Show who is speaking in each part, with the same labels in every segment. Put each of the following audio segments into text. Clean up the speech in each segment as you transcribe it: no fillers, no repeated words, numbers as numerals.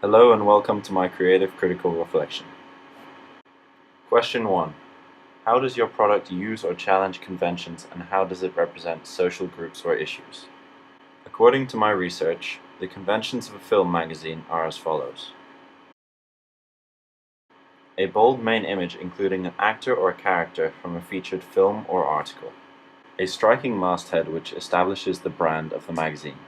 Speaker 1: Hello and welcome to my creative critical reflection. Question 1. How does your product use or challenge conventions, and how does it represent social groups or issues? According to my research, the conventions of a film magazine are as follows. A bold main image including an actor or character from a featured film or article. A striking masthead which establishes the brand of the magazine.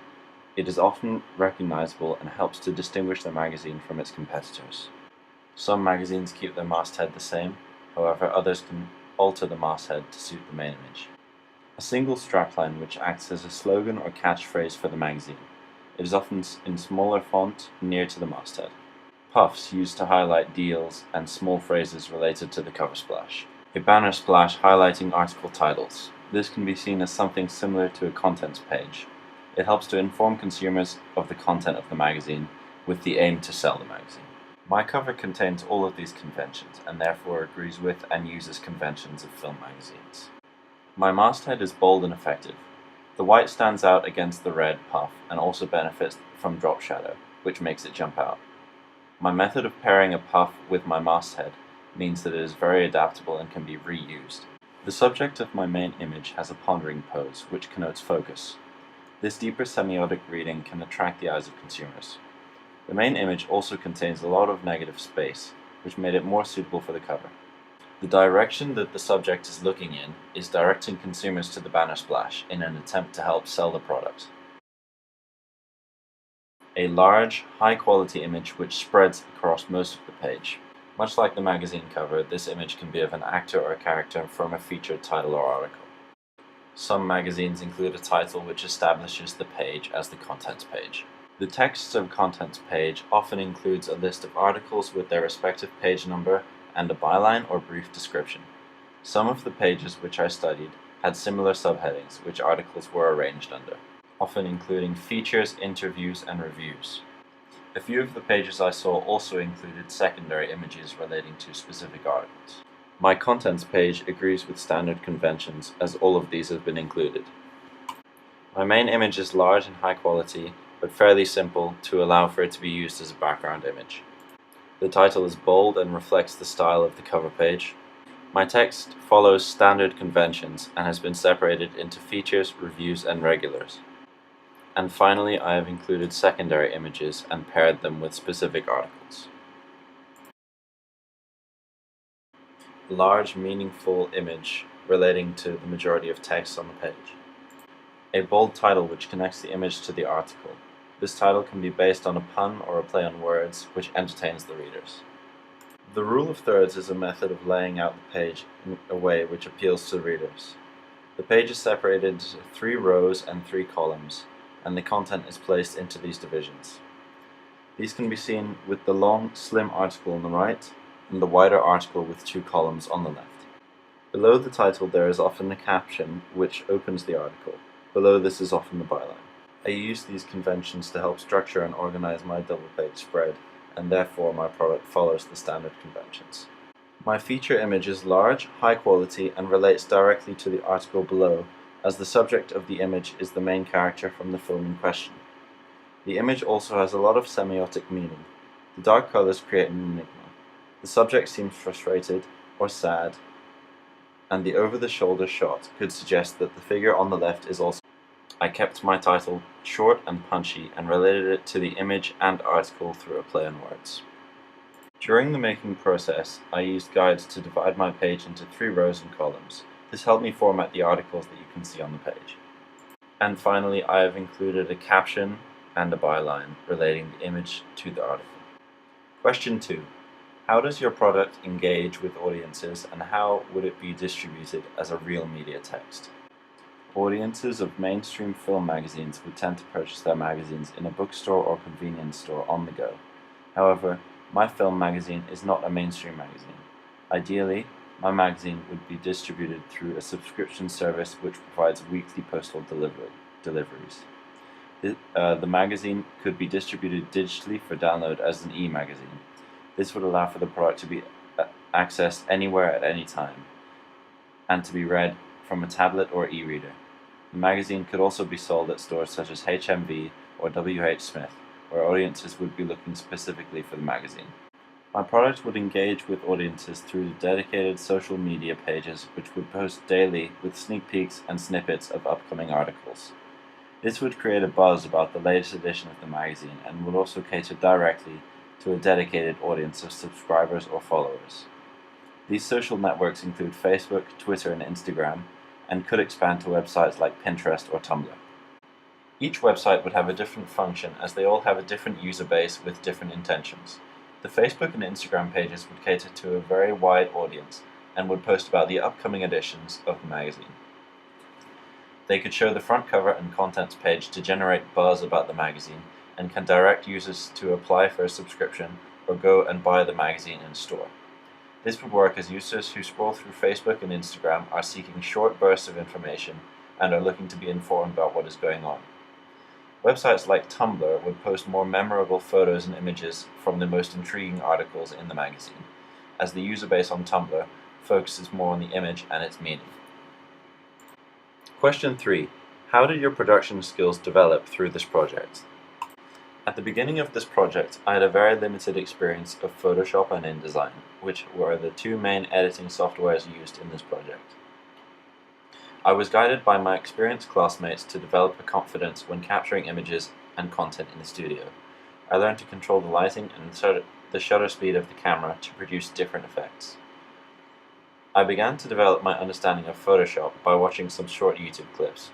Speaker 1: It is often recognizable and helps to distinguish the magazine from its competitors. Some magazines keep their masthead the same, however others can alter the masthead to suit the main image. A single strapline which acts as a slogan or catchphrase for the magazine. It is often in smaller font near to the masthead. Puffs used to highlight deals and small phrases related to the cover splash. A banner splash highlighting article titles. This can be seen as something similar to a contents page. It helps to inform consumers of the content of the magazine with the aim to sell the magazine. My cover contains all of these conventions and therefore agrees with and uses conventions of film magazines. My masthead is bold and effective. The white stands out against the red puff and also benefits from drop shadow, which makes it jump out. My method of pairing a puff with my masthead means that it is very adaptable and can be reused. The subject of my main image has a pondering pose, which connotes focus. This deeper semiotic reading can attract the eyes of consumers. The main image also contains a lot of negative space, which made it more suitable for the cover. The direction that the subject is looking in is directing consumers to the banner splash in an attempt to help sell the product. A large, high-quality image which spreads across most of the page. Much like the magazine cover, this image can be of an actor or character from a featured title or article. Some magazines include a title which establishes the page as the contents page. The text of contents page often includes a list of articles with their respective page number and a byline or brief description. Some of the pages which I studied had similar subheadings which articles were arranged under, often including features, interviews, and reviews. A few of the pages I saw also included secondary images relating to specific articles. My contents page agrees with standard conventions as all of these have been included. My main image is large and high quality, but fairly simple to allow for it to be used as a background image. The title is bold and reflects the style of the cover page. My text follows standard conventions and has been separated into features, reviews, and regulars. And finally, I have included secondary images and paired them with specific articles. Large, meaningful image relating to the majority of text on the page. A bold title which connects the image to the article. This title can be based on a pun or a play on words which entertains the readers. The rule of thirds is a method of laying out the page in a way which appeals to readers. The page is separated into 3 rows and 3 columns, and the content is placed into these divisions. These can be seen with the long, slim article on the right, and the wider article with 2 columns on the left. Below the title there is often a caption which opens the article. Below this is often the byline. I use these conventions to help structure and organize my double-page spread, and therefore my product follows the standard conventions. My feature image is large, high quality, and relates directly to the article below, as the subject of the image is the main character from the film in question. The image also has a lot of semiotic meaning. The dark colors create an enigma. The subject seems frustrated or sad, and the over-the-shoulder shot could suggest that the figure on the left is also. I kept my title short and punchy and related it to the image and article through a play on words. During the making process, I used guides to divide my page into 3 rows and columns. This helped me format the articles that you can see on the page. And finally, I have included a caption and a byline relating the image to the article. Question 2. How does your product engage with audiences, and how would it be distributed as a real media text? Audiences of mainstream film magazines would tend to purchase their magazines in a bookstore or convenience store on the go. However, my film magazine is not a mainstream magazine. Ideally, my magazine would be distributed through a subscription service which provides weekly postal deliveries. The magazine could be distributed digitally for download as an e-magazine. This would allow for the product to be accessed anywhere at any time, and to be read from a tablet or e-reader. The magazine could also be sold at stores such as HMV or WH Smith, where audiences would be looking specifically for the magazine. My product would engage with audiences through dedicated social media pages which would post daily with sneak peeks and snippets of upcoming articles. This would create a buzz about the latest edition of the magazine and would also cater directly to a dedicated audience of subscribers or followers. These social networks include Facebook, Twitter, and Instagram, and could expand to websites like Pinterest or Tumblr. Each website would have a different function as they all have a different user base with different intentions. The Facebook and Instagram pages would cater to a very wide audience and would post about the upcoming editions of the magazine. They could show the front cover and contents page to generate buzz about the magazine and can direct users to apply for a subscription or go and buy the magazine in store. This would work as users who scroll through Facebook and Instagram are seeking short bursts of information and are looking to be informed about what is going on. Websites like Tumblr would post more memorable photos and images from the most intriguing articles in the magazine, as the user base on Tumblr focuses more on the image and its meaning. Question 3. How did your production skills develop through this project? At the beginning of this project, I had a very limited experience of Photoshop and InDesign, which were the two main editing softwares used in this project. I was guided by my experienced classmates to develop a confidence when capturing images and content in the studio. I learned to control the lighting and the shutter speed of the camera to produce different effects. I began to develop my understanding of Photoshop by watching some short YouTube clips.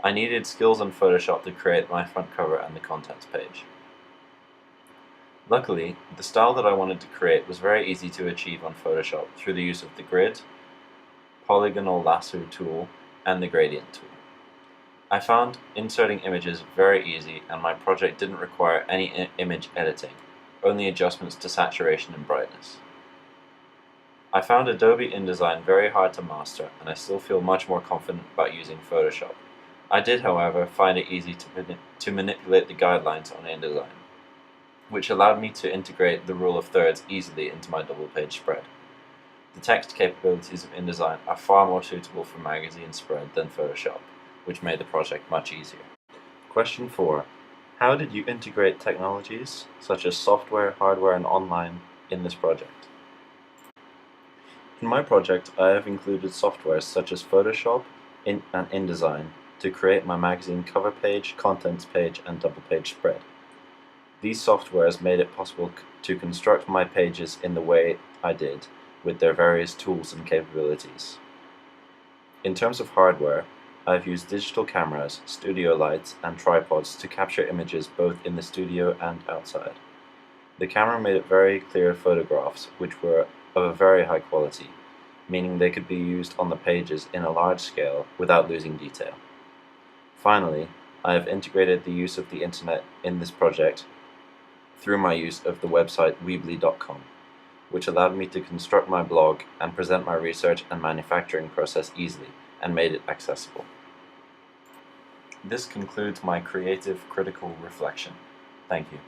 Speaker 1: I needed skills in Photoshop to create my front cover and the contents page. Luckily, the style that I wanted to create was very easy to achieve on Photoshop through the use of the grid, polygonal lasso tool, and the gradient tool. I found inserting images very easy and my project didn't require any image editing, only adjustments to saturation and brightness. I found Adobe InDesign very hard to master and I still feel much more confident about using Photoshop. I did, however, find it easy to manipulate the guidelines on InDesign, which allowed me to integrate the rule of thirds easily into my double-page spread. The text capabilities of InDesign are far more suitable for magazine spread than Photoshop, which made the project much easier. Question 4. How did you integrate technologies, such as software, hardware, and online, in this project? In my project, I have included softwares such as Photoshop and InDesign to create my magazine cover page, contents page, and double-page spread. These softwares made it possible to construct my pages in the way I did, with their various tools and capabilities. In terms of hardware, I've used digital cameras, studio lights, and tripods to capture images both in the studio and outside. The camera made it very clear photographs, which were of a very high quality, meaning they could be used on the pages in a large scale without losing detail. Finally, I have integrated the use of the internet in this project through my use of the website Weebly.com, which allowed me to construct my blog and present my research and manufacturing process easily and made it accessible. This concludes my creative critical reflection. Thank you.